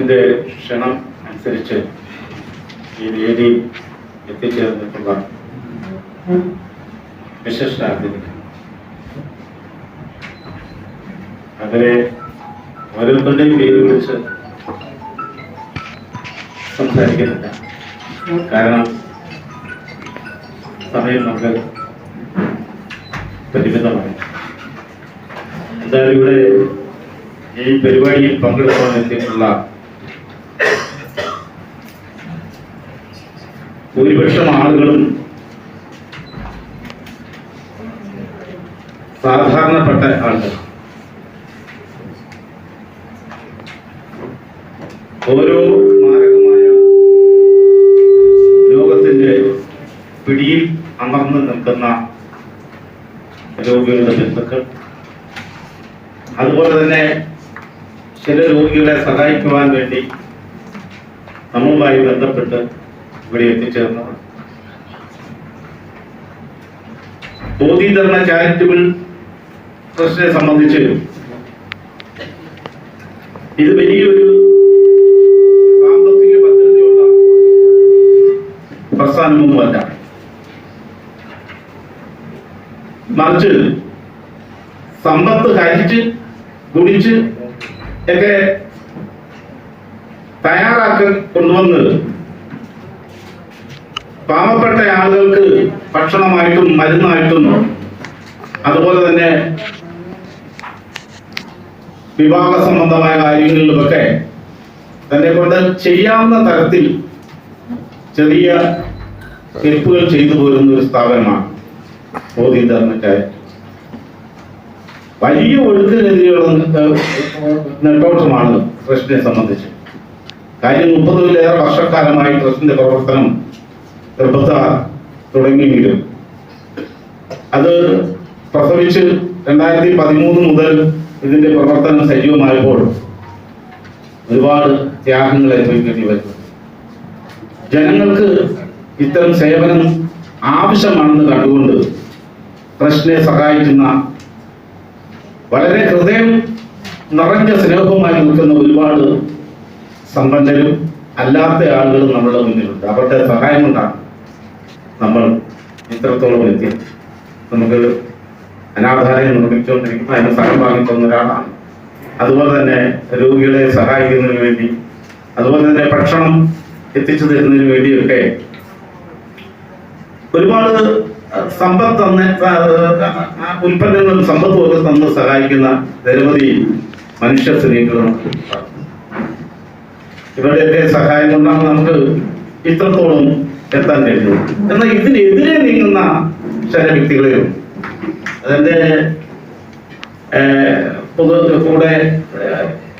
ട്രസ്റ്റിന്റെ ക്ഷണം അനുസരിച്ച് ഈ വേദി എത്തിച്ചേർന്നിട്ടുള്ള വിശിഷ്ടാതിഥി അവരെ ഓരോരുത്തരുടെയും പേര് വിളിച്ച് സംസാരിക്കുന്നില്ല. കാരണം സമയം നമുക്ക് പരിമിതമാണ്. എന്തായാലും ഇവിടെ ഈ പരിപാടിയിൽ പങ്കെടുക്കാൻ എത്തിയിട്ടുള്ള ഭൂരിപക്ഷം ആളുകളും സാധാരണപ്പെട്ട ആളുകൾ. ഓരോ മാരകമായ രോഗത്തിന്റെ പിടിയിൽ അമർന്നു നിൽക്കുന്ന രോഗികളുടെ ബന്ധുക്കൾ, അതുപോലെ തന്നെ ചില രോഗികളെ സഹായിക്കുവാൻ വേണ്ടി നമ്മളുമായി ബന്ധപ്പെട്ട് ഇവിടെ എത്തിച്ചേർന്നവർ, ബോധിധർമ്മ ചാരിറ്റബിൾ ട്രസ്റ്റിനെ സംബന്ധിച്ച് ഇത് വലിയൊരു സാമ്പത്തിക ഭദ്രതയുള്ള പ്രസ്ഥാനമൊന്നുമല്ല. മറിച്ച് സമ്പത്ത് ഹരിച്ച് കുടിച്ച് ഒക്കെ തയ്യാറാക്കി കൊണ്ടുവന്ന് പാവപ്പെട്ട ആളുകൾക്ക് ഭക്ഷണമായിട്ടും മരുന്നായിട്ടും അതുപോലെ തന്നെ വിവാഹ സംബന്ധമായ കാര്യങ്ങളിലുമൊക്കെ തന്നെ കൊണ്ട് ചെയ്യാവുന്ന തരത്തിൽ ചെറിയ ഹെൽപ്പുകൾ ചെയ്തു പോരുന്ന ഒരു സ്ഥാപനമാണ് ബോധിധർമ്മ. വലിയ ഒഴുക്കിനെതിരെയുള്ള നെട്ടോട്ടമാണ് ട്രസ്റ്റിനെ സംബന്ധിച്ച്. കാര്യം 30-ലേറെ വർഷക്കാലമായി ട്രസ്റ്റിന്റെ പ്രവർത്തനം തുടങ്ങിയെങ്കിലും അത് പ്രസവിച്ച് 2013 മുതൽ ഇതിന്റെ പ്രവർത്തനം സജീവമായപ്പോൾ ഒരുപാട് ത്യാഗങ്ങൾ അനുഭവിക്കേണ്ടി വരുന്നു. ജനങ്ങൾക്ക് ഇത്തരം സേവനം ആവശ്യമാണെന്ന് കണ്ടുകൊണ്ട് ട്രസ്റ്റിനെ സഹായിക്കുന്ന, വളരെ ഹൃദയം നിറഞ്ഞ സ്നേഹവുമായി നിൽക്കുന്ന ഒരുപാട് സമ്പന്നരും അല്ലാത്ത ആളുകളും നമ്മളുടെ മുന്നിലുണ്ട്. അവരുടെ സഹായം കൊണ്ടാണ് നമ്മൾ ഇത്രത്തോളം എത്തിയത്. നമുക്ക് അനാഥാലയം നിർമ്മിച്ചുകൊണ്ടിരിക്കുന്ന അതിന് സ്ഥലം വാങ്ങിത്തന്ന ഒരാളാണ്. അതുപോലെ തന്നെ രോഗികളെ സഹായിക്കുന്നതിന് വേണ്ടി, അതുപോലെ തന്നെ ഭക്ഷണം എത്തിച്ചു തരുന്നതിന് വേണ്ടിയൊക്കെ ഒരുപാട് സമ്പത്ത് തന്നെ ഉൽപ്പന്നങ്ങളും സമ്പത്തും ഒക്കെ തന്ന് സഹായിക്കുന്ന നിരവധി മനുഷ്യ സ്ത്രീകളും ഇവരുടെയൊക്കെ സഹായം കൊണ്ടാണ് നമുക്ക് ഇത്രത്തോളം എത്താൻ കഴിയുന്നത്. എന്നാൽ ഇതിനെതിരെ നീങ്ങുന്ന ചില വ്യക്തികളെയും അതിന്റെ കൂടെ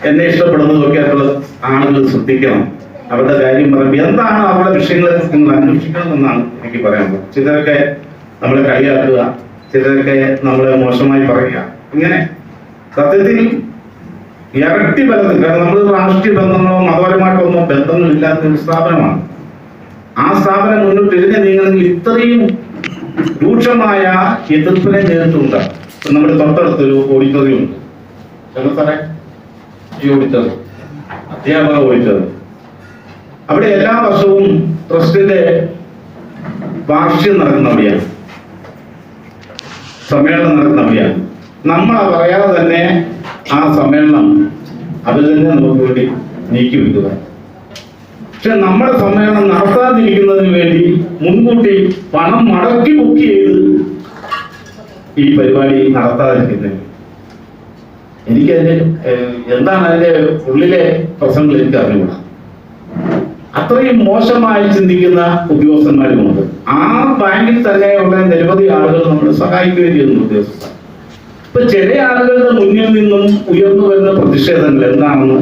എന്നെ ഇഷ്ടപ്പെടുന്നതൊക്കെ ആയിട്ടുള്ള ആളുകൾ ശ്രദ്ധിക്കണം. അവരുടെ കാര്യം പറയുമ്പോൾ എന്താണ് അവരുടെ വിഷയങ്ങളെ നിങ്ങൾ അന്വേഷിക്കണമെന്നാണ് എനിക്ക് പറയാനുള്ളത്. ചിലരൊക്കെ നമ്മളെ കളിയാക്കുക, ചിലരൊക്കെ നമ്മളെ മോശമായി പറയുക, ഇങ്ങനെ സത്യത്തിൽ ഇരട്ടി ബന്ധം. കാരണം നമ്മൾ രാഷ്ട്രീയ ബന്ധങ്ങളോ മതപരമായിട്ടൊന്നോ ബന്ധങ്ങളില്ലാത്ത ഒരു സ്ഥാപനമാണ്. ആ സ്ഥാപനം മുന്നോട്ട് എഴുതി നീങ്ങണമെങ്കിൽ ഇത്രയും രൂക്ഷമായ എതിർപ്പിനെ നേരിട്ടുണ്ട്. നമ്മുടെ തൊട്ടടുത്തൊരു ഓഡിറ്റോറിയം ഉണ്ട്, സാറേ, ഈ ഓഡിറ്റോറിയം അധ്യാപക ഓഡിറ്റോറിയം. അവിടെ എല്ലാ വർഷവും ട്രസ്റ്റിന്റെ വാർഷികം നടക്കുന്നവയാണ്, സമ്മേളനം നടക്കുന്നവയാണ്. നമ്മൾ പറയാതെ തന്നെ ആ സമ്മേളനം അവർ തന്നെ നമുക്ക് വേണ്ടി നീക്കി വെക്കുക. പക്ഷെ നമ്മുടെ സമ്മേളനം നടത്താതിരിക്കുന്നതിന് വേണ്ടി മുൻകൂട്ടി പണം മടക്കി ബുക്ക് ചെയ്ത് ഈ പരിപാടി നടത്താതിരിക്കുന്നത്. എനിക്കതിന് എന്താണ് അതിന്റെ ഉള്ളിലെ പ്രശ്നങ്ങൾ എനിക്ക് അറിഞ്ഞുകൂടാ. അത്രയും മോശമായി ചിന്തിക്കുന്ന ഉദ്യോഗസ്ഥന്മാരുമുണ്ട്. ആ ബാങ്കിൽ തന്നെയുള്ള നിരവധി ആളുകൾ നമ്മൾ സഹായിക്കുകയും ചെയ്യുന്ന ഉദ്യോഗസ്ഥർ. ഇപ്പൊ ചില ആളുകളുടെ മുന്നിൽ നിന്നും ഉയർന്നു വരുന്ന പ്രതിഷേധങ്ങൾ എന്താണെന്ന്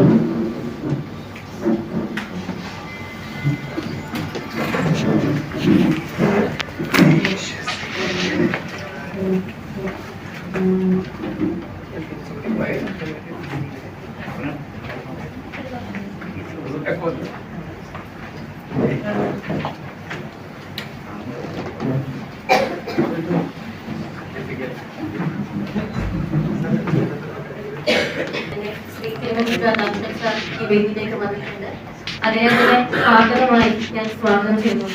श्री വേദിയിലേക്ക് വന്നിട്ടുണ്ട്. അദ്ദേഹത്തെ ആഗ്രഹമായി ഞാൻ സ്വാഗതം ചെയ്യുന്നു.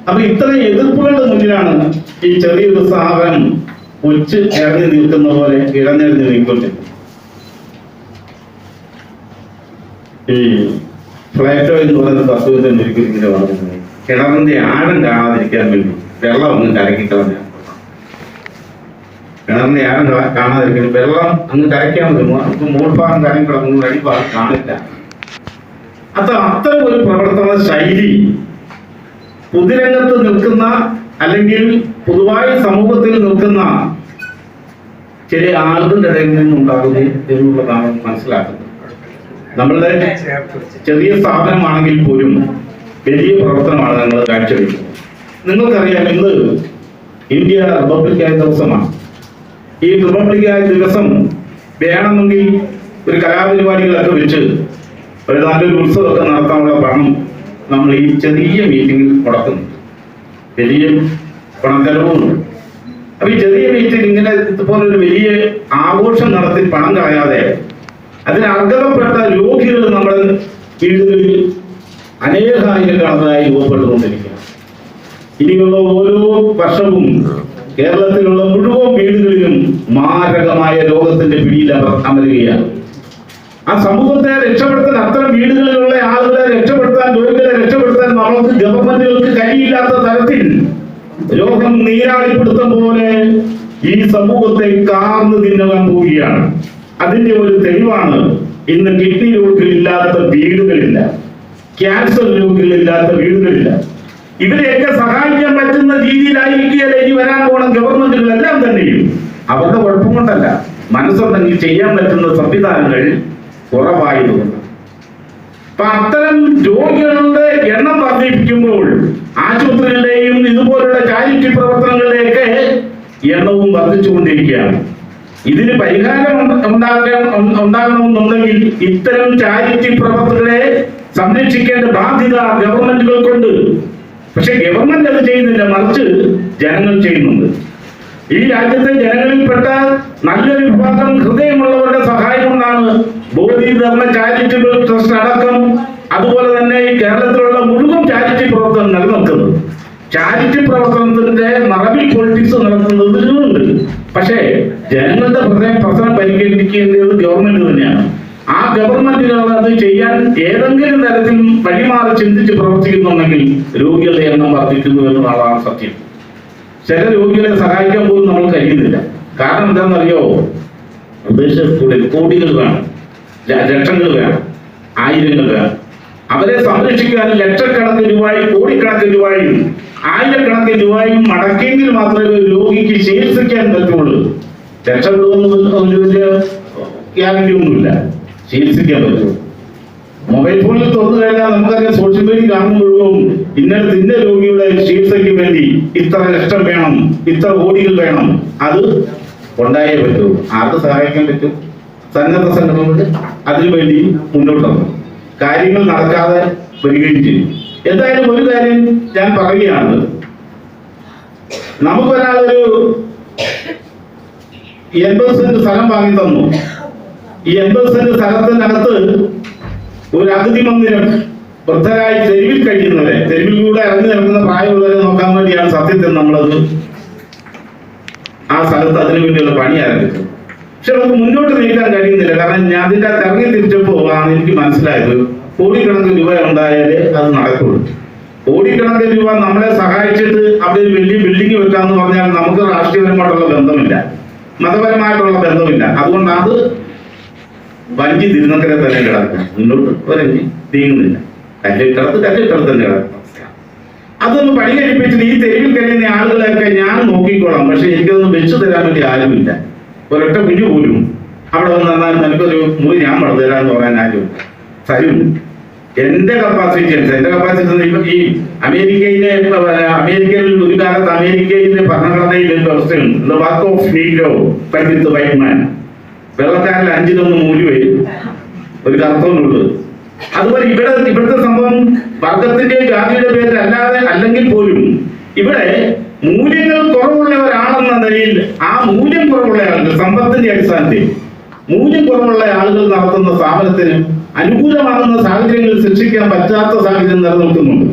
അപ്പൊ ഇത്രയും എതിർപ്പുകളുടെ മുന്നിലാണ് ഈ ചെറിയൊരു സ്ഥാപനം ഒച്ച് ഇറങ്ങി നിൽക്കുന്ന പോലെ ഇഴഞ്ഞെറിഞ്ഞ് നീക്കൊണ്ടിരുന്നത്. ഈ ഫ്ലാറ്റോ എന്ന് പറയുന്ന തത്വത്തിൽ ഒരിക്കലും ഇങ്ങനെ പറഞ്ഞത് കിണറിന്റെ ആഴം കാണാതിരിക്കാൻ വേണ്ടി വെള്ളം അങ്ങ് കരക്കിക്കളഞ്ഞ കിണറിന്റെ ആഴം കാണാതിരിക്കാൻ വെള്ളം അങ്ങ് കരയ്ക്കാൻ പറ്റുമോ? നമുക്ക് മൂൾഭാഗം കരയും കിടക്കുന്നു, അടിഭാഗം കാണില്ല. അത്തരം ഒരു പ്രവർത്തന ശൈലി പൊതുരംഗത്ത് നിൽക്കുന്ന അല്ലെങ്കിൽ പൊതുവായി സമൂഹത്തിൽ നിൽക്കുന്ന ചില ആളുകളുടെ ഇടയിൽ നിന്നുണ്ടാകുന്നു എന്നുള്ളതാണ് മനസ്സിലാക്കുന്നത്. നമ്മളുടെ ചെറിയ സ്ഥാപനമാണെങ്കിൽ പോലും വലിയ പ്രവർത്തനമാണ് ഞങ്ങൾ കാഴ്ചവെക്കുന്നത്. നിങ്ങൾക്കറിയാം, ഇന്ന് ഇന്ത്യ റിപ്പബ്ലിക്കായ ദിവസമാണ്. ഈ റിപ്പബ്ലിക്കായ ദിവസം വേണമെങ്കിൽ ഒരു കലാപരിപാടികളൊക്കെ വെച്ച് ഒരു നല്ലൊരു ഉത്സവമൊക്കെ നടത്താനുള്ള പണം നമ്മൾ ഈ ചെറിയ മീറ്റിങ്ങിൽ മുടക്കുന്നു. വലിയ പണച്ചെലവുണ്ട്. അപ്പൊ ഈ ചെറിയ മീറ്റിംഗ് ഇങ്ങനെ ഇതുപോലൊരു വലിയ ആഘോഷം നടത്തി പണം കളയാതെ അതിന് അർഹതപ്പെട്ട രോഗികൾ നമ്മുടെ വീടുകളിൽ അനേകായിരക്കണക്കായി രൂപപ്പെട്ടുകൊണ്ടിരിക്കുകയാണ്. ഇനിയുള്ള ഓരോ വർഷവും കേരളത്തിലുള്ള മുഴുവൻ വീടുകളിലും മാരകമായ രോഗത്തിന്റെ പിടിയിൽ അവർ അമരുകയാണ്. ആ സമൂഹത്തെ രക്ഷപ്പെടുത്താൻ, അത്തരം വീടുകളിലുള്ള ആളുകളെ രക്ഷപ്പെടുത്താൻ, രോഗികളെ രക്ഷപ്പെടുത്താൻ നമുക്ക് ഗവൺമെന്റുകൾക്ക് കഴിയില്ലാത്ത തരത്തിൽ രോഗം നീരാളിപ്പിടുത്തം പോലെ ഈ സമൂഹത്തെ കാർന്നു തിന്നുവാൻ പോവുകയാണ്. അതിന്റെ ഒരു തെളിവാണ് ഇന്ന് കിഡ്നി രോഗികളില്ലാത്ത വീടുകളില്ല, ക്യാൻസർ രോഗികളില്ലാത്ത വീടുകളില്ല. ഇവരെയൊക്കെ സഹായിക്കാൻ പറ്റുന്ന രീതിയിലായിരിക്കുകയല്ലേ ഇനി വരാൻ പോണ ഗവൺമെന്റുകളെല്ലാം തന്നെയും. അവരുടെ കുഴപ്പം കൊണ്ടല്ല, മനസ്സുണ്ടെങ്കിൽ ചെയ്യാൻ പറ്റുന്ന സംവിധാനങ്ങൾ കുറവായതുകൊണ്ട്. അപ്പൊ അത്തരം രോഗികളുടെ എണ്ണം വർദ്ധിപ്പിക്കുമ്പോൾ ആശുപത്രികളുടെയും ഇതുപോലുള്ള ചാരിറ്റി പ്രവർത്തനങ്ങളുടെയൊക്കെ എണ്ണവും വർദ്ധിച്ചുകൊണ്ടിരിക്കുകയാണ്. ഇതിന് പരിഹാരം ഉണ്ടാകണമെന്നുണ്ടെങ്കിൽ ഇത്തരം ചാരിറ്റി പ്രവർത്തകരെ സംരക്ഷിക്കേണ്ട ബാധ്യത ഗവൺമെന്റുകൾക്കുണ്ട്. പക്ഷെ ഗവൺമെന്റ് അത് ചെയ്യുന്നില്ല, മറിച്ച് ജനങ്ങൾ ചെയ്യുന്നുണ്ട്. ഈ രാജ്യത്തെ ജനങ്ങളിൽപ്പെട്ട നല്ലൊരു വിഭാഗം ഹൃദയമുള്ളവരുടെ സഹായം കൊണ്ടാണ് ബോധി ധർമ്മ ചാരിറ്റബിൾ ട്രസ്റ്റ് അടക്കം അതുപോലെ തന്നെ ഈ കേരളത്തിലുള്ള മുഴുവൻ ചാരിറ്റി പ്രവർത്തനം നിലനിൽക്കുന്നത്. ചാരിറ്റി പ്രവർത്തനത്തിന്റെ മറവിൽ പൊളിറ്റിക്സ് നടത്തുന്നതിലുണ്ട്. പക്ഷേ ജനങ്ങളുടെ പ്രശ്നം പരിഹരിക്കേണ്ടത് ഗവൺമെന്റ് തന്നെയാണ്. ആ ഗവൺമെന്റുകൾ അത് ചെയ്യാൻ ഏതെങ്കിലും തരത്തിൽ വഴിമാറി ചിന്തിച്ച് പ്രവർത്തിക്കുന്നുണ്ടെങ്കിൽ രോഗികളുടെ എണ്ണം വർദ്ധിക്കുന്നു എന്നുള്ളതാണ് സത്യം. ചില രോഗികളെ സഹായിക്കാൻ പോലും നമ്മൾ കഴിയുന്നില്ല. കാരണം എന്താണെന്നറിയോ? പ്രദേശത്തുള്ളിൽ കോടികൾ വേണം, ലക്ഷങ്ങൾ വേണം, ആയിരങ്ങൾ വേണം. അവരെ സംരക്ഷിക്കാൻ ലക്ഷക്കണക്കിന് രൂപയും കോടിക്കണക്കിന് രൂപയും ആയിരക്കണക്കിന് രൂപയും മടക്കിയെങ്കിൽ മാത്രമേ രോഗിക്ക് ചികിത്സിക്കാൻ പറ്റുള്ളൂ. രക്ഷപ്പെടുമെന്ന് വലിയ ഗ്യാരണ്ടി ഒന്നുമില്ല, ചികിത്സിക്കാൻ പറ്റുള്ളൂ. മൊബൈൽ ഫോണിൽ തുറന്നു കഴിഞ്ഞാൽ നമുക്കറിയാം, സോഷ്യൽ മീഡിയ കാണുമ്പോഴും ഇന്നലെ രോഗിയുടെ ചികിത്സയ്ക്ക് വേണ്ടി ഇത്ര ലക്ഷം വേണം, ഇത്ര കോടികൾ വേണം, അത് ഉണ്ടായേ പറ്റൂ. ആർക്ക് സഹായിക്കാൻ പറ്റും? സന്നദ്ധ സംഘടനകൾ അതിനുവേണ്ടി മുന്നോട്ടിറങ്ങും. കാര്യങ്ങൾ നടക്കാതെ വരികയും ചെയ്യും. എന്തായാലും ഒരു കാര്യം ഞാൻ പറയുകയാണ്, നമുക്കൊരാളൊരു 80 സെന്റ് സ്ഥലം വാങ്ങി തന്നു. ഈ 80 സെന്റ് സ്ഥലത്തിനകത്ത് ഒരു അഗതി മന്ദിരം വൃദ്ധരായി തെരുവിൽ കഴിയുന്നവരെ, തെരുവിലൂടെ ഇറങ്ങി നടക്കുന്ന പ്രായമുള്ളവരെ നോക്കാൻ വേണ്ടിയാണ് സത്യത്തിൽ നമ്മളത് ആ സ്ഥലത്ത് അതിനു വേണ്ടിയുള്ള പണി ആരംഭിച്ചത്. പക്ഷെ നമുക്ക് മുന്നോട്ട് നീക്കാൻ കഴിയുന്നില്ല. കാരണം ഞാൻ അതിൻ്റെ അകത്ത് ഇറങ്ങി തിരിച്ചപ്പോൾ ആണ് എനിക്ക് മനസ്സിലായത്, കോടിക്കണക്കിന് രൂപ ഉണ്ടായാലേ അത് നടക്കുള്ളൂ. കോടിക്കണക്കിന് രൂപ നമ്മളെ സഹായിച്ചിട്ട് അവിടെ ഒരു വലിയ ബിൽഡിംഗ് വെക്കാന്ന് പറഞ്ഞാൽ നമുക്ക് രാഷ്ട്രീയപരമായിട്ടുള്ള ബന്ധമില്ല, മതപരമായിട്ടുള്ള ബന്ധമില്ല. അതുകൊണ്ട് അത് വഞ്ചി തിരുനക്കരെ തന്നെ കിടക്കുക, മുന്നോട്ട് വരഞ്ഞ് നീങ്ങുന്നില്ല. കല്ലിട്ടടത്ത് തന്നെ കിടക്കുക. അതൊന്ന് പണി കഴിപ്പിച്ചിട്ട് ഈ തെരുവിൽ കഴിയുന്ന ആളുകളെയൊക്കെ ഞാൻ നോക്കിക്കോളാം, പക്ഷെ എനിക്കതൊന്നും വെച്ചു തരാൻ വേണ്ടി ആരുമില്ല. ഒരൊറ്റ കുഞ്ഞു പോലും അവിടെ വന്ന് തന്നാൽ എനിക്കൊരു മുറി ഞാൻ വളർന്നു തരാമെന്ന് പറയാൻ ആരുമില്ല. തരും. എന്റെ കപ്പാസിറ്റി ഇപ്പൊ ഈ അമേരിക്കയിൽ ഒരു കാലത്ത് അമേരിക്കയിലെ ഭരണഘടനയിൽ ഒരു വ്യവസ്ഥയുണ്ട്, work of Negro with white man. വെള്ളക്കാരിൽ 5-1 മൂല്യമേ ഒരു കറുത്തവനുള്ളത്. അതുപോലെ ഇവിടുത്തെ സംഭവം വർഗത്തിന്റെ ജാതിയുടെ പേരിൽ അല്ലെങ്കിൽ പോലും ഇവിടെ മൂല്യങ്ങൾ കുറവുള്ള ഒരാളെന്ന നിലയിൽ ആ മൂല്യം കുറവുള്ള ആളുകൾ, സമ്പത്തിന്റെ അടിസ്ഥാനത്തിൽ മൂല്യം കുറവുള്ള ആളുകൾ നടത്തുന്ന സ്ഥാപനത്തിന് അനുകൂലമാകുന്ന സാഹചര്യങ്ങൾ സൃഷ്ടിക്കാൻ പറ്റാത്ത സാഹചര്യം നിലനിൽക്കുന്നുണ്ട്.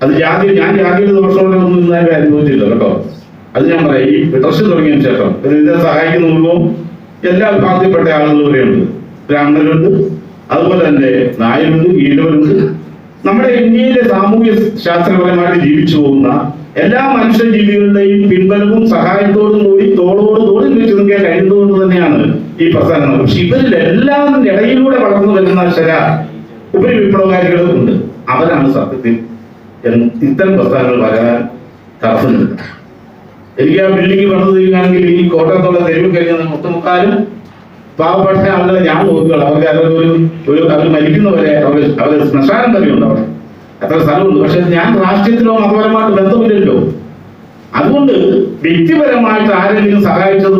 അത് ഞാൻ ജാതിയുടെ ദോഷങ്ങളൊന്നും ഇന്നലെ അനുഭവിച്ചില്ല കേട്ടോ. അത് ഞാൻ പറയാം, ഈ ട്രസ്റ്റ് തുടങ്ങിയതിനു ശേഷം ഇതിനെ സഹായിക്കുന്നുള്ളൂ. എല്ലാ വിഭാഗത്തിൽപ്പെട്ട ആളുകൾ ഇവിടെയുണ്ട്. ബ്രാഹ്മണരുണ്ട്, അതുപോലെ തന്നെ നായരുണ്ട്, ഈഴവരുണ്ട്. നമ്മുടെ ഇന്ത്യയിലെ സാമൂഹ്യ ശാസ്ത്രപരമായിട്ട് ജീവിച്ചു പോകുന്ന എല്ലാ മനുഷ്യജീവികളുടെയും പിൻബലവും സഹായത്തോടും കൂടി തോളോട് തോളിൽ വെച്ച് നിൽക്കാൻ കഴിയുന്നതുകൊണ്ട് തന്നെയാണ് ഈ പ്രസ്ഥാനം. പക്ഷെ ഇവരിലെല്ലാം ഇടയിലൂടെ വളർന്നു വരുന്ന ചില ഉപരിവിപ്ലവകാരികളും ഉണ്ട്. അവരാണ് സത്യത്തിൽ ഇത്തരം പ്രസ്ഥാനങ്ങൾ വരാൻ തടസ്സമുണ്ട്. എനിക്ക് ആ ബിൽഡിംഗ് പണിത് തീരുകയാണെങ്കിൽ ഈ കോട്ടയത്തുള്ള തെരുവ് കഴിഞ്ഞ ഒട്ടുമുക്കാലും പാവപ്പെട്ട ആളുകളെ ഞാൻ നോക്കുകയാണ്. അവർക്ക് അവർ മരിക്കുന്നവരെ അവർ ശ്മശാനം വരെയുണ്ട് അവിടെ, അത്ര സ്ഥലമുണ്ട്. പക്ഷെ ഞാൻ രാഷ്ട്രീയത്തിലോ മതപരമായിട്ട് ബന്ധമില്ലല്ലോ. അതുകൊണ്ട് വ്യക്തിപരമായിട്ട് ആരെങ്കിലും സഹായിച്ചത്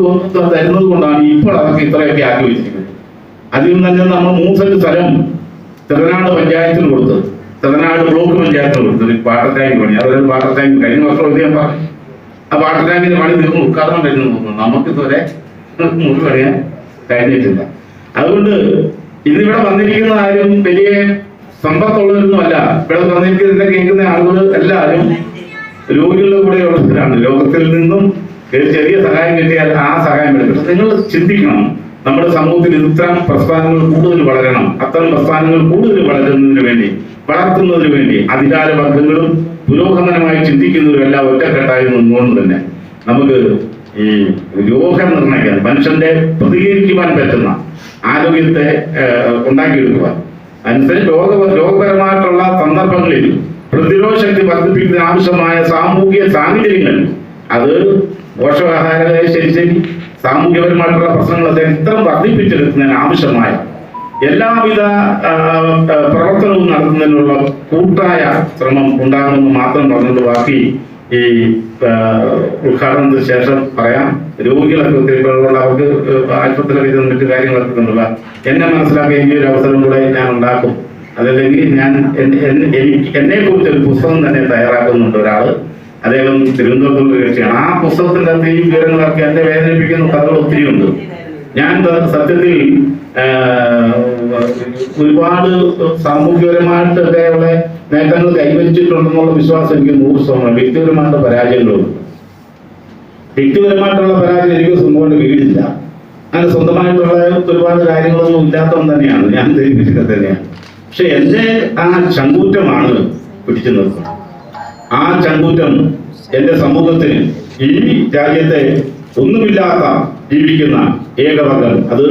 തരുന്നത് കൊണ്ടാണ് ഇപ്പോൾ അതൊക്കെ ഇത്രയൊക്കെ ആക്കി വെച്ചിരിക്കുന്നത്. അതിൽ തന്നെ നമ്മൾ 3 സെന്റ് സ്ഥലം തിരുനാട് പഞ്ചായത്തിന് കൊടുത്തത്, തിരുനാട് ബ്ലോക്ക് പഞ്ചായത്തിന് കൊടുത്തത് വാട്ടർ ടാങ്ക് പണി. അതൊരു വാട്ടർ ടാങ്ക് കഴിഞ്ഞ വർഷം ഞാൻ പറഞ്ഞു, ആ വാട്ടർ ടാങ്കിന്റെ പണി തീർന്ന് ഉദ്ഘാടനം കഴിഞ്ഞു തോന്നുന്നു. നമുക്കിതുവരെ മുറി പണിയാൻ കഴിഞ്ഞിട്ടില്ല. അതുകൊണ്ട് ഇന്നിവിടെ വന്നിരിക്കുന്ന ആരും വലിയ സമ്പത്തുള്ളവരൊന്നുമല്ല. ഇവിടെ വന്നിരിക്കുന്ന കേൾക്കുന്ന ആളുകൾ എല്ലാവരും രോഗികളുടെ കൂടെ ഉള്ളവരാണ്. ലോകത്തിൽ നിന്നും ഒരു ചെറിയ സഹായം കിട്ടിയാൽ ആ സഹായം എടുക്കും. നിങ്ങൾ ചിന്തിക്കണം, നമ്മുടെ സമൂഹത്തിൽ ഇത്തരം പ്രസ്ഥാനങ്ങൾ കൂടുതൽ വളരണം. അത്തരം പ്രസ്ഥാനങ്ങൾ കൂടുതൽ വളർത്തുന്നതിന് വേണ്ടി അധികാര വർഗങ്ങളും പുരോഗമനമായി ചിന്തിക്കുന്നവരും എല്ലാം ഒറ്റക്കെട്ടായി നിന്നുകൊണ്ട് തന്നെ നമുക്ക് ഈ രോഗം നിർണ്ണയിക്കാൻ, മനുഷ്യന്റെ പ്രതികരിക്കുവാൻ പറ്റുന്ന ആരോഗ്യത്തെ ഉണ്ടാക്കിയെടുക്കുവാൻ അനുസരിച്ച് രോഗപരമായിട്ടുള്ള സന്ദർഭങ്ങളിൽ പ്രതിരോധ ശക്തി വർദ്ധിപ്പിക്കുന്നതിന് ആവശ്യമായ സാമൂഹിക സാഹചര്യങ്ങൾ, അത് പോഷകാഹാര ശരി സാമൂഹ്യപരമായിട്ടുള്ള പ്രശ്നങ്ങളെ ഇത്തരം വർദ്ധിപ്പിച്ചെടുക്കുന്നതിന് ആവശ്യമായ എല്ലാവിധ പ്രവർത്തനവും നടത്തുന്നതിനുള്ള കൂട്ടായ ശ്രമം ഉണ്ടാകുമെന്ന് മാത്രം പറഞ്ഞുകൊണ്ട് ബാക്കി ഈ ഉദ്ഘാടനത്തിന് ശേഷം പറയാം. രോഗികളൊക്കെ ഒത്തിരി അവർക്ക് ആശുപത്രിയിൽ മറ്റു കാര്യങ്ങളൊക്കെ ഉണ്ടല്ല. എന്നെ മനസ്സിലാക്കിയ ഈ ഒരു അവസരം കൂടെ ഞാൻ ഉണ്ടാക്കും. അതല്ലെങ്കിൽ ഞാൻ എന്നെ കുറിച്ച് ഒരു പുസ്തകം തന്നെ തയ്യാറാക്കുന്നുണ്ട് ഒരാള്. അദ്ദേഹം തിരുവനന്തപുരത്തുള്ള കക്ഷിയാണ്. ആ പുസ്തകത്തിന്റെ അകത്ത് ഈ വിവരങ്ങളൊക്കെ എന്നെ വേദനിപ്പിക്കുന്ന കഥകൾ ഒത്തിരി ഉണ്ട്. ഞാൻ സത്യത്തിൽ ഒരുപാട് സാമൂഹ്യപരമായിട്ടൊക്കെ ഉള്ള നേട്ടങ്ങൾ കൈവരിച്ചിട്ടുണ്ടെന്നുള്ള വിശ്വാസം എനിക്ക് 100%. വ്യക്തിപരമായിട്ടുള്ള പരാജയങ്ങളുണ്ട്. വ്യക്തിപരമായിട്ടുള്ള പരാജയം എനിക്ക് സ്വന്തമായിട്ട് വീടില്ല. അങ്ങനെ സ്വന്തമായിട്ടുള്ള ഒരുപാട് കാര്യങ്ങളൊന്നും ഇല്ലാത്തവൻ തന്നെയാണ് ഞാൻ, ധരിപ്പിച്ചിട്ട് തന്നെയാണ്. പക്ഷെ എന്റെ ആ ചങ്കൂറ്റമാണ് പിടിച്ചു നിർത്തുന്നത്. ആ ചങ്കൂറ്റം എന്റെ സമൂഹത്തിന്, ഈ രാജ്യത്തെ ഒന്നുമില്ലാത്ത ജീവിക്കുന്ന ഏകവർഗം, അത്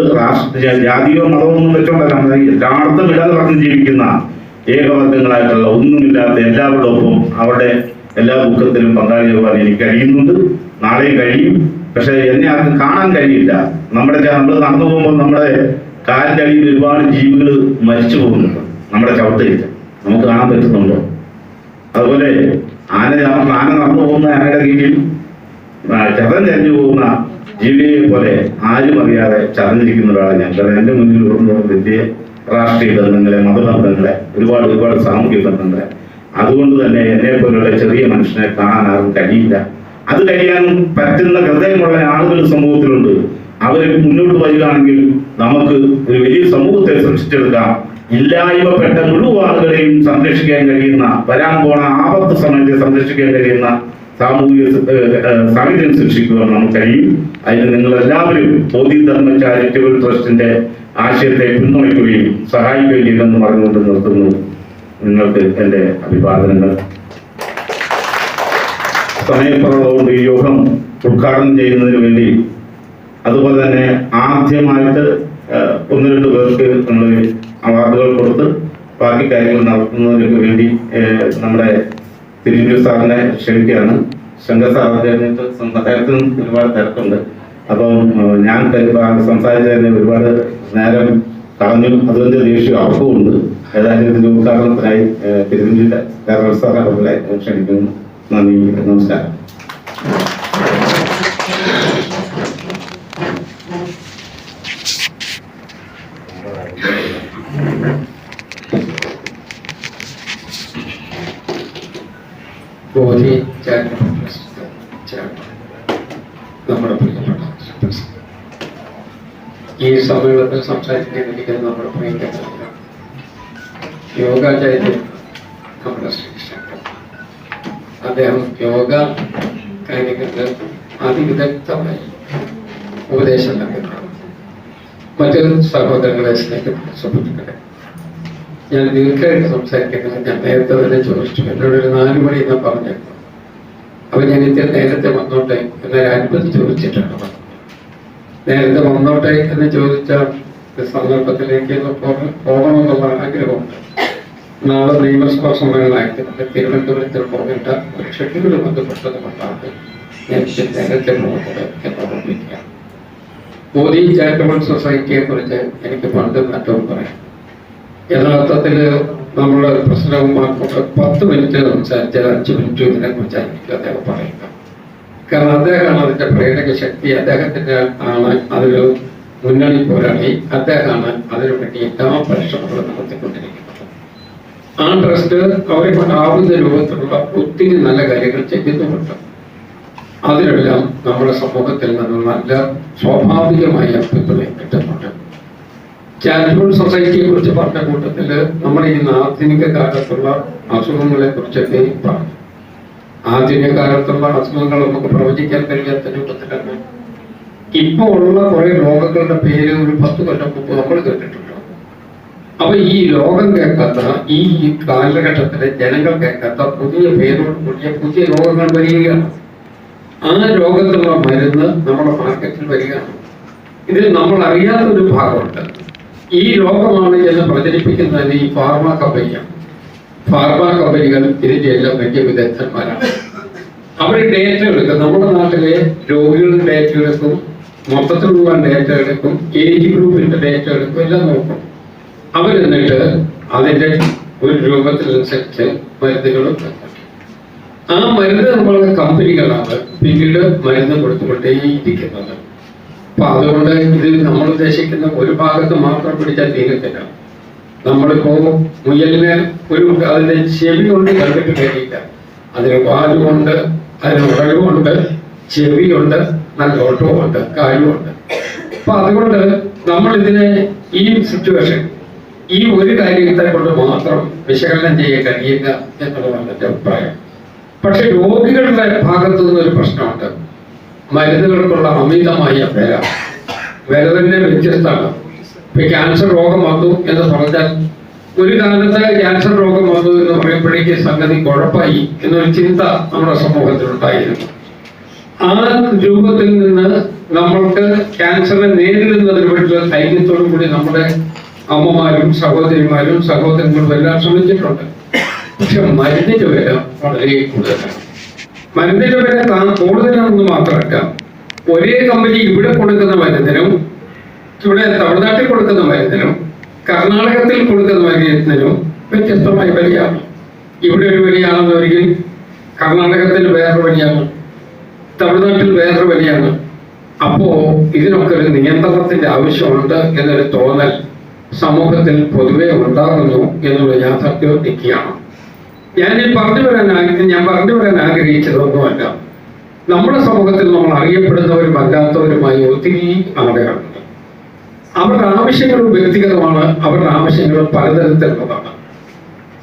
ജാതിയോ മതമൊന്നും വെച്ചോണ്ടല്ല, എല്ലായിടത്തും ഇടകലർന്ന് ജീവിക്കുന്ന ഏകവർഗങ്ങളായിട്ടുള്ള ഒന്നുമില്ലാത്ത എല്ലാവരുടെ ഒപ്പം അവരുടെ എല്ലാ ദുഃഖത്തിലും പങ്കാളിയാവാൻ എനിക്ക് കഴിയുന്നുണ്ട്. നാളെയും കഴിയും. പക്ഷെ എന്നെ ആർക്കും കാണാൻ കഴിയില്ല. നമ്മൾ നടന്നു പോകുമ്പോൾ നമ്മുടെ കാലിന്റെ അടിയിൽ ഒരുപാട് ജീവികൾ മരിച്ചു പോകുന്നുണ്ട്. നമ്മുടെ ചവിട്ടയിൽ നമുക്ക് കാണാൻ പറ്റുന്നുണ്ടോ? അതുപോലെ ആന നടന്നു പോകുന്ന ആനയുടെ കീഴിൽ ചതൻ ചരിഞ്ഞു പോകുന്ന ജീവിയെ പോലെ ആരും അറിയാതെ ചതഞ്ഞിരിക്കുന്ന ഒരാളെ ഞാൻ. കാരണം എന്റെ മുന്നിൽ ഉയർന്നു വലിയ രാഷ്ട്രീയ ബന്ധങ്ങളെ, മതബന്ധങ്ങളെ, ഒരുപാട് സാമൂഹിക ബന്ധങ്ങളെ. അതുകൊണ്ട് തന്നെ എന്നെ പോലുള്ള ചെറിയ മനുഷ്യനെ കാണാൻ ആർക്കും കഴിയില്ല. അത് കഴിയാൻ പറ്റുന്ന ഹൃദയമുള്ള ആളുകൾ സമൂഹത്തിലുണ്ട്. അവർ മുന്നോട്ട് വരികയാണെങ്കിൽ നമുക്ക് ഒരു വലിയ സമൂഹത്തെ സൃഷ്ടിച്ചെടുക്കാം. ഇല്ലായ്മപ്പെട്ട മുഴുവൻ ആളുകളെയും സംരക്ഷിക്കാൻ കഴിയുന്ന, വരാൻ പോണ ആപത്ത് സമയത്തെ സംരക്ഷിക്കാൻ കഴിയുന്ന സാമൂഹിക സാഹചര്യം സൃഷ്ടിക്കുവാൻ നമുക്ക് കഴിയും. അതിന് നിങ്ങൾ എല്ലാവരും ബോധിധർമ്മ ചാരിറ്റബിൾ ട്രസ്റ്റിന്റെ ആശയത്തെ പിന്തുണയ്ക്കുകയും സഹായിക്കുകയും ചെയ്തെന്ന് പറഞ്ഞുകൊണ്ട് നിർത്തുന്നു. നിങ്ങൾക്ക് എൻ്റെ അഭിവാദനങ്ങൾ. സമയക്കുറവുകൊണ്ട് ഈ യോഗം ഉദ്ഘാടനം ചെയ്യുന്നതിന് വേണ്ടി, അതുപോലെ തന്നെ ആദ്യമായിട്ട് 1-2 പേർക്ക് നമ്മൾ അവാർഡുകൾ കൊടുത്ത് ബാക്കി കാര്യങ്ങൾ നടത്തുന്നതിനൊക്കെ വേണ്ടി നമ്മുടെ തിരുവനന്തപുരം സാറിനെ ക്ഷണിക്കുകയാണ്. ശങ്കർ സാറിന്റെ അദ്ദേഹത്തിന് ഒരുപാട് തിരക്കുണ്ട്. അപ്പം ഞാൻ സംസാരിച്ചതിന് ഒരുപാട് നേരം കളഞ്ഞു. അതുകൊണ്ട് ദേഷ്യം അവർക്കുമുണ്ട്. ഏതായാലും ഇതിന്റെ ഉദ്ഘാടനത്തിനായി തിരുവനന്തപുരം സാറെ ക്ഷണിക്കുന്നു. നന്ദി, നമസ്കാരം. ബോധി നമ്മുടെ പ്രിയപ്പെട്ട ഈ സമ്മേളനത്തിൽ സംസാരിക്കാനിരിക്കുന്ന നമ്മുടെ പ്രിയപ്പെട്ട യോഗാചാര്യൻ നമ്മുടെ ശ്രീകൃഷ്ണൻ. അദ്ദേഹം യോഗ കാര്യങ്ങൾക്ക് അതിവിദഗ്ധമായി ഉപദേശം നൽകുന്നതാണ്. മറ്റു സഹോദരങ്ങളെ സ്നേഹിക്കുന്ന സുഹൃത്തുക്കളെ, ഞാൻ ദീർഘമായിട്ട് സംസാരിക്കുന്നത് ഞാൻ നേരത്തെ തന്നെ ചോദിച്ചു. എന്നോടൊരു 4 മണി എന്ന് പറഞ്ഞേക്കും. അപ്പൊ ഞാൻ ഇത്തിരി നേരത്തെ വന്നോട്ടെ എന്നൊരു അനുമതി ചോദിച്ചിട്ടാണ് വന്നത്. നേരത്തെ വന്നോട്ടെ എന്ന് ചോദിച്ച സന്ദർഭത്തിലേക്ക് പോകണമെന്നുള്ള ആഗ്രഹമുണ്ട്. നാളെ നിയമസഭാ സമ്മേളനമായിട്ട് തിരുവനന്തപുരത്തിൽ പോകേണ്ട ഒരു ഷെഡ്യൂൾ ബന്ധപ്പെട്ടത് കൊണ്ടാണ് ഞാൻ നേരത്തെ പോകുന്നത് എന്ന് ഓർമ്മിക്കുകയാണ്. ബോധി ചാരിറ്റബിൾ സൊസൈറ്റിയെ കുറിച്ച് എനിക്ക് പണ്ട് മറ്റവും പറയാം. യഥാർത്ഥത്തിൽ നമ്മൾ പ്രശ്നവുമാർക്കൊക്കെ 10 മിനിറ്റ് സംസാരിച്ചാൽ 5 മിനിറ്റ് ഇതിനെ കുറിച്ചായിരിക്കും അദ്ദേഹം പറയുക. കാരണം അദ്ദേഹമാണ് അതിന്റെ പ്രേരക ശക്തി, അദ്ദേഹത്തിന്റെ ആണ് അതിൽ മുന്നണി പോരാളി, അദ്ദേഹമാണ് അതിനുവേണ്ടി എല്ലാ പരിശ്രമങ്ങളും നടത്തിക്കൊണ്ടിരിക്കുന്നത്. ആ ട്രസ്റ്റ് അവരെ കൊണ്ടാവുന്ന രൂപത്തിലുള്ള ഒത്തിരി നല്ല കാര്യങ്ങൾ ചെയ്യുന്നുമുണ്ട്. അതിനെല്ലാം നമ്മുടെ സമൂഹത്തിൽ നിന്ന് നല്ല സ്വാഭാവികമായ അഭിപ്രായം കിട്ടുന്നുണ്ട്. ചാരിറ്റബിൾ സൊസൈറ്റിയെ കുറിച്ച് പറഞ്ഞ കൂട്ടത്തിൽ നമ്മുടെ ഈ ആധുനിക കാലത്തുള്ള അസുഖങ്ങളെ കുറിച്ചൊക്കെ പറഞ്ഞു. ആധുനിക കാലത്തുള്ള അസുഖങ്ങൾ നമുക്ക് പ്രവചിക്കാൻ കഴിയാത്ത രൂപത്തിലാണ് ഇപ്പോൾ ഉള്ള കുറെ രോഗങ്ങളുടെ പേര് ഒരു 10 കൊല്ലം മുമ്പ് നമ്മൾ കേട്ടിട്ടുണ്ട്. അപ്പൊ ഈ ലോകം കേൾക്കാത്ത, ഈ കാലഘട്ടത്തിലെ ജനങ്ങൾ കേൾക്കാത്ത പുതിയ പേരോട് കൂടിയ പുതിയ രോഗങ്ങൾ വരികയാണ്. ആ രോഗത്തിനുള്ള മരുന്ന് നമ്മുടെ മാർക്കറ്റിൽ വരികയാണ്. ഇതിൽ നമ്മൾ അറിയാത്തൊരു ഭാഗമുണ്ട്. ഈ രോഗമാണ് എന്ന് പ്രചരിപ്പിക്കുന്നതിന് ഈ ഫാർമ കമ്പനിയാണ്. ഫാർമ കമ്പനികൾ ഇതിന്റെ എല്ലാം വലിയ വിദഗ്ധന്മാരാണ്. അവർ ഡേറ്റ എടുക്കും. നമ്മുടെ നാട്ടിലെ രോഗികളുടെ ഡേറ്റ എടുക്കും, മൊത്തത്തിലുള്ള ഡേറ്റ എടുക്കും, ഏജ് ഗ്രൂപ്പിന്റെ ഡേറ്റ എടുക്കും, എല്ലാം നോക്കും. അവരെന്നിട്ട് അതിന്റെ ഒരു രൂപത്തിനനുസരിച്ച് മരുന്നുകളും ആ മരുന്ന് നമ്മളുടെ കമ്പനികളാണ് പിന്നീട് മരുന്ന് കൊടുത്തുകൊണ്ടേയിരിക്കുന്നത്. അപ്പൊ അതുകൊണ്ട് ഇതിൽ നമ്മൾ ഉദ്ദേശിക്കുന്ന ഒരു ഭാഗത്ത് മാത്രം പിടിച്ചാൽ തീരത്തില്ല. നമ്മളിപ്പോ മുയലിന് അതിന്റെ ചെവി കൊണ്ട് കണ്ടിട്ട് കഴിയില്ല. അതിന് വാലുമുണ്ട്, അതിന് ഉടലുമുണ്ട്, ചെവിയുണ്ട്, നല്ല ഓട്ടവുമുണ്ട്, കാലുമുണ്ട്. അപ്പൊ അതുകൊണ്ട് നമ്മൾ ഇതിനെ ഈ സിറ്റുവേഷൻ ഈ ഒരു കാര്യത്തെ കൊണ്ട് മാത്രം വിശകലനം ചെയ്യാൻ കഴിയില്ല എന്നുള്ളതാണ് എൻ്റെ അഭിപ്രായം. പക്ഷെ രോഗികളുടെ ഭാഗത്തു നിന്നൊരു പ്രശ്നമുണ്ട്. മരുന്നുകൾക്കുള്ള അമിതമായ വില തന്നെ വ്യത്യസ്തമാണ്. ഇപ്പൊ ക്യാൻസർ രോഗം വന്നു എന്ന് പറഞ്ഞാൽ ഒരു കാലത്ത് ക്യാൻസർ രോഗം വന്നു എന്ന് പറയുമ്പോഴേക്ക് സംഗതി കുഴപ്പമായി എന്നൊരു ചിന്ത നമ്മുടെ സമൂഹത്തിലുണ്ടായിരുന്നു. ആ രൂപത്തിൽ നിന്ന് നമ്മൾക്ക് ക്യാൻസറിനെ നേരിടുന്നതിന് വേണ്ടിയുള്ള ധൈര്യത്തോടു കൂടി നമ്മുടെ അമ്മമാരും സഹോദരന്മാരും എല്ലാം ശ്രമിച്ചിട്ടുണ്ട്. പക്ഷെ മരുന്നിന്റെ വില വളരെ കൂടുതലാണ്. മരുന്നിന്റെ വില കൂടുതലാണെന്ന് മാത്രമല്ല, ഒരേ കമ്പനി ഇവിടെ കൊടുക്കുന്ന മരുന്നിനും ഇവിടെ തമിഴ്നാട്ടിൽ കൊടുക്കുന്ന മരുന്നിനും കർണാടകത്തിൽ കൊടുക്കുന്ന മരുന്നിനും വ്യത്യസ്തമായ വിലയാണ്. ഇവിടെ ഒരു വിലയാണെന്നൊരിക്കൽ കർണാടകത്തിൽ വേറൊരു വിലയാണ്, തമിഴ്നാട്ടിൽ വേറൊരു വിലയാണ്. അപ്പോ ഇതിനൊക്കെ ഒരു നിയന്ത്രണത്തിന്റെ ആവശ്യമുണ്ട് എന്നൊരു തോന്നൽ സമൂഹത്തിൽ പൊതുവെ ഉണ്ടാകുന്നു എന്നുള്ള യാഥാർത്ഥ്യം നിൽക്കുകയാണ്. ഞാൻ പറഞ്ഞു വരാൻ ആഗ്രഹിച്ചതൊന്നുമല്ല. നമ്മുടെ സമൂഹത്തിൽ നമ്മൾ അറിയപ്പെടുന്നവരും അല്ലാത്തവരുമായി ഒത്തിരി ആളുകളുണ്ട്. അവരുടെ ആവശ്യങ്ങളും വ്യക്തിഗതമാണ്, അവരുടെ ആവശ്യങ്ങളും പലതരത്തിലുള്ളതാണ്.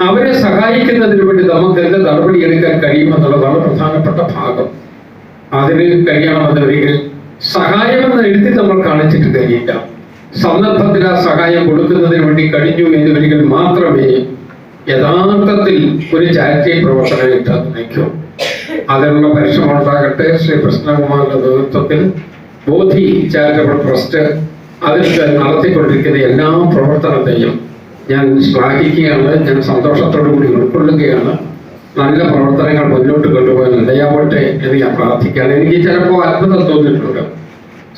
അവരെ സഹായിക്കുന്നതിന് വേണ്ടി നമുക്ക് എന്ത് നടപടിയെടുക്കാൻ കഴിയുമെന്നുള്ളതാണ് പ്രധാനപ്പെട്ട ഭാഗം. അതിന് കഴിയണമെന്നൊരിക്കൽ സഹായമെന്ന് എഴുതി നമ്മൾ കാണിച്ചിട്ട് കഴിയില്ല. സന്ദർഭത്തിൽ ആ സഹായം കൊടുക്കുന്നതിന് വേണ്ടി കഴിഞ്ഞു എന്നൊരിക്കൽ മാത്രമേ യഥാർത്ഥത്തിൽ ഒരു ചാരിറ്റി പ്രവർത്തനമായിട്ട് അത് നയിക്കൂ. അതിനുള്ള പരിശ്രമം ഉണ്ടാകട്ടെ. ശ്രീ കൃഷ്ണകുമാറിന്റെ നേതൃത്വത്തിൽ ബോധി ചാരിറ്റബിൾ ട്രസ്റ്റ് അതിൽ നടത്തിക്കൊണ്ടിരിക്കുന്ന എല്ലാ പ്രവർത്തനത്തെയും ഞാൻ ശ്ലാഘിക്കുകയാണ്. ഞാൻ സന്തോഷത്തോടു കൂടി ഉൾക്കൊള്ളുകയാണ്. നല്ല പ്രവർത്തനങ്ങൾ മുന്നോട്ട് കൊണ്ടുപോകാൻ ഇടയാവട്ടെ എന്ന് ഞാൻ പ്രാർത്ഥിക്കുകയാണ്. എനിക്ക് ചിലപ്പോൾ അത്ഭുതം തോന്നിയിട്ടുണ്ട്.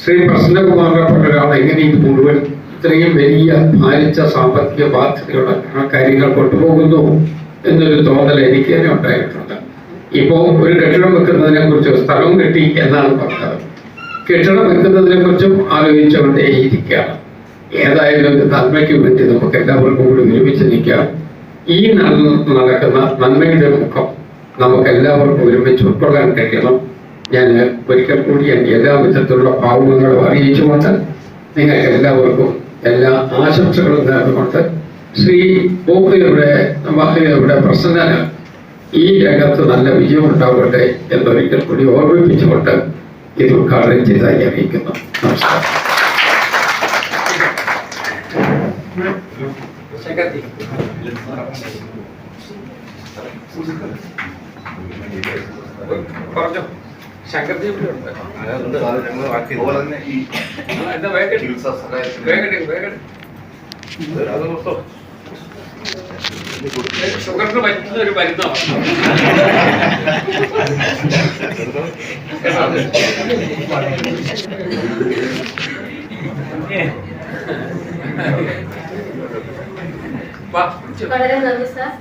ശ്രീ പ്രസന്നകുമാറിനെ പോലെ ഒരാൾ എങ്ങനെ ഇത് മുഴുവൻ ഇത്രയും വലിയ ഭാരിച്ച സാമ്പത്തിക ബാധ്യതയുള്ള കാര്യങ്ങൾ കൊണ്ടുപോകുന്നു എന്നൊരു തോന്നൽ എനിക്ക് തന്നെ ഉണ്ടായിട്ടുണ്ട്. ഇപ്പോൾ ഒരു കെട്ടിടം വെക്കുന്നതിനെ കുറിച്ച് സ്ഥലവും കിട്ടി എന്നാണ് പറഞ്ഞത്. കെട്ടിടം വെക്കുന്നതിനെ കുറിച്ചും ആലോചിച്ചുകൊണ്ടേയിരിക്കുകയാണ്. ഏതായാലും നന്മയ്ക്ക് വേണ്ടി നമുക്ക് എല്ലാവർക്കും കൂടി ഒരുമിച്ച് നിൽക്കാം. ഈ നടക്കുന്ന നന്മയുടെ മുഖം നമുക്ക് എല്ലാവർക്കും ഒരുമിച്ച് ഉൾക്കൊള്ളാൻ കഴിയണം. ഞാൻ ഒരിക്കൽ കൂടി എൻ്റെ എല്ലാ വിധത്തിലുള്ള ഭാവുകങ്ങളും അറിയിച്ചുകൊണ്ട് നിങ്ങൾക്ക് എല്ലാവർക്കും എല്ലാ ആശംസകളും നേർന്നുകൊണ്ട് ശ്രീ ബോഹയുടെ പ്രസന്നന് ഈ രംഗത്ത് നല്ല വിജയം ഉണ്ടാവട്ടെ എന്നൊരിക്കൽ കൂടി ഓർമ്മിപ്പിച്ചുകൊണ്ട് ഇത് ഉദ്ഘാടനം ചെയ്തായി അറിയിക്കുന്നു. നമസ്കാരം. പറഞ്ഞോ ശങ്കർജി ഷുഗറിന് പറ്റുന്ന ഒരു മരുന്നാണ്. വളരെ നന്ദി സാർ.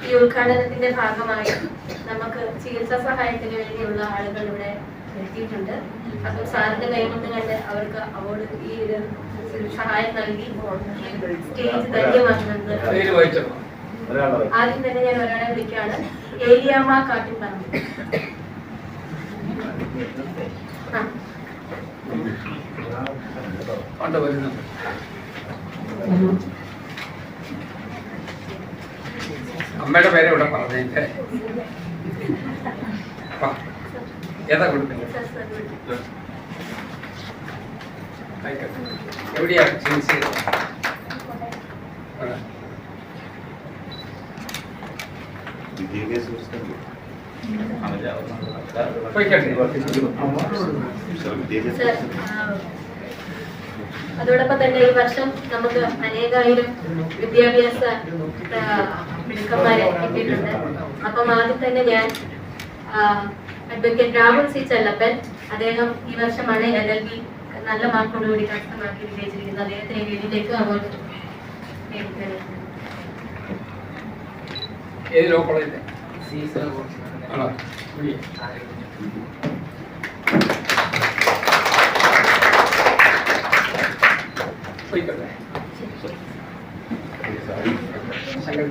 ഈ ഉദ്ഘാടനത്തിന്റെ ഭാഗമായി നമുക്ക് ചികിത്സാ സഹായത്തിന് വേണ്ടിയുള്ള ആളുകൾ ഇവിടെ എത്തിയിട്ടുണ്ട്. അപ്പം സാറിന്റെ കൈകൊണ്ട് കണ്ട് അവർക്ക് അവാർഡ് ഈ ഒരു സഹായം നൽകി സ്റ്റേജ് ധന്യമാക്കുന്നത്. ആദ്യം തന്നെ ഞാൻ ഒരാളെ വിളിക്കുകയാണ്. ഏലിയാമ്മ കാട്ടിൻപറമ്പ്. അമ്മയുടെ പേര് ഇവിടെ പറഞ്ഞേ. ഏതാ കൊടുക്കുന്നത്? എവിടെയാ ചികിത്സ? അതോടൊപ്പം തന്നെ ഈ വർഷം നമുക്ക് അനേകായിരം വിദ്യാഭ്യാസ മിടുക്കന്മാരെ കിട്ടിയിട്ടുണ്ട്. അപ്പം ആദ്യം തന്നെ ഞാൻ അഡ്വക്കേറ്റ് രാഹുൽ സി ചെല്ലപ്പൻ, അദ്ദേഹം ഈ വർഷമാണ് LLB നല്ല മാർക്കോടുകൂടി കരസ്ഥമാക്കി വിജയിച്ചിരിക്കുന്നത്. അദ്ദേഹത്തിന് വേദിയിലേക്ക് അവാർഡ് ഏത് ലോ കോളേജിലെ ശങ്കർ